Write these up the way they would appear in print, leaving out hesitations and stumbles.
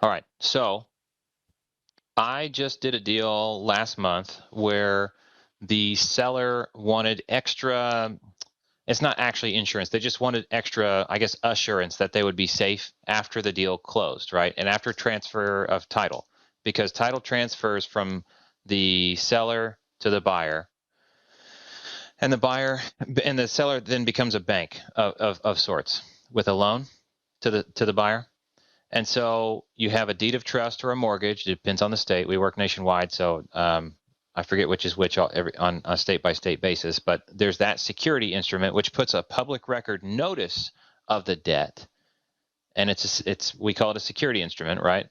All right. So I just did a deal last month where the seller wanted extra. It's not actually insurance. They just wanted extra, I guess, assurance that they would be safe after the deal closed, right? And after transfer of title, because title transfers from the seller to the buyer, and the seller then becomes a bank of sorts with a loan to the buyer. And so you have a deed of trust or a mortgage. It depends on the state. We work nationwide, so I forget which is which on a state-by-state basis. But there's that security instrument, which puts a public record notice of the debt, and we call it a security instrument, right?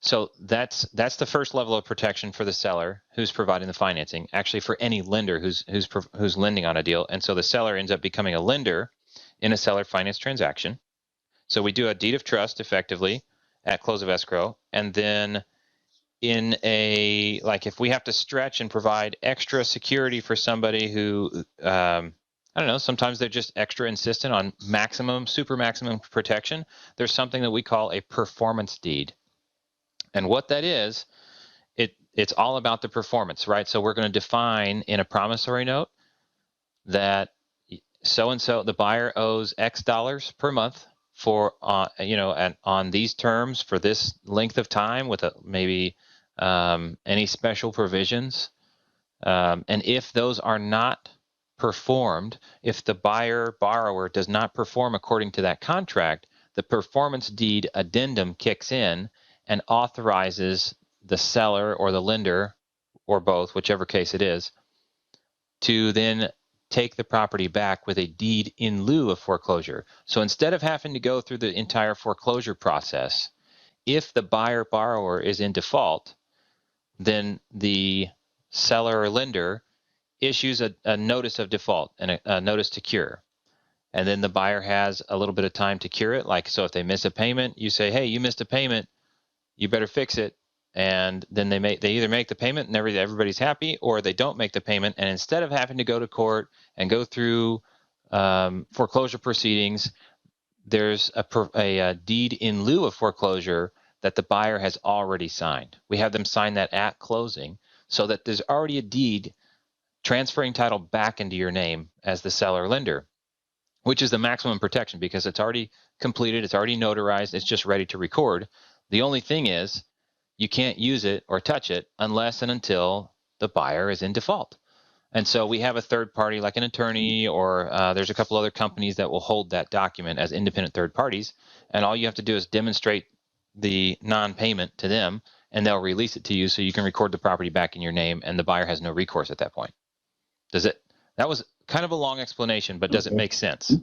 So that's the first level of protection for the seller who's providing the financing. Actually, for any lender who's lending on a deal, and so the seller ends up becoming a lender in a seller finance transaction. So we do a deed of trust effectively at close of escrow, and then if we have to stretch and provide extra security for somebody who I don't know, sometimes they're just extra insistent on super maximum protection, there's something that we call a performance deed. And what that is, it's all about the performance, right? So we're going to define in a promissory note that so and so the buyer owes X dollars per month for and on these terms for this length of time with maybe any special provisions, and if those are not performed, if the borrower does not perform according to that contract, the performance deed addendum kicks in and authorizes the seller or the lender, or both, whichever case it is, to then take the property back with a deed in lieu of foreclosure. So instead of having to go through the entire foreclosure process, if the buyer-borrower is in default, then the seller or lender issues a notice of default and a notice to cure. And then the buyer has a little bit of time to cure it. So if they miss a payment, you say, hey, you missed a payment, you better fix it. And then they either make the payment and everybody's happy, or they don't make the payment. And instead of having to go to court and go through foreclosure proceedings, there's a deed in lieu of foreclosure that the buyer has already signed. We have them sign that at closing so that there's already a deed transferring title back into your name as the seller lender, which is the maximum protection because it's already completed, it's already notarized, it's just ready to record. The only thing is you can't use it or touch it unless and until the buyer is in default. And so we have a third party like an attorney, or there's a couple other companies that will hold that document as independent third parties. And all you have to do is demonstrate the non-payment to them, and they'll release it to you so you can record the property back in your name, and the buyer has no recourse at that point. That was kind of a long explanation, but does it make sense?